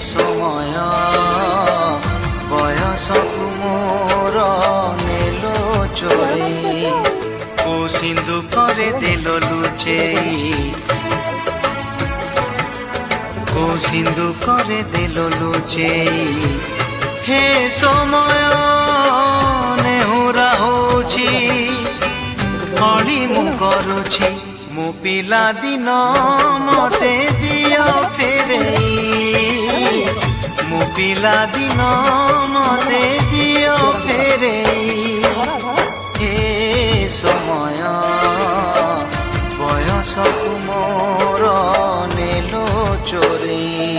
समय बयसकु मोर नेलो चोरे को सिंधु करे देलो लुचेई को सिंधु करे देलो लुचेई हे समय नेहुरा होछि हली मु करुछि मो पिला दिन मते दियो फेरेई मो पिला दिन मते दियो फेरेई हे समय बयसकु मोर नेलो चोरे।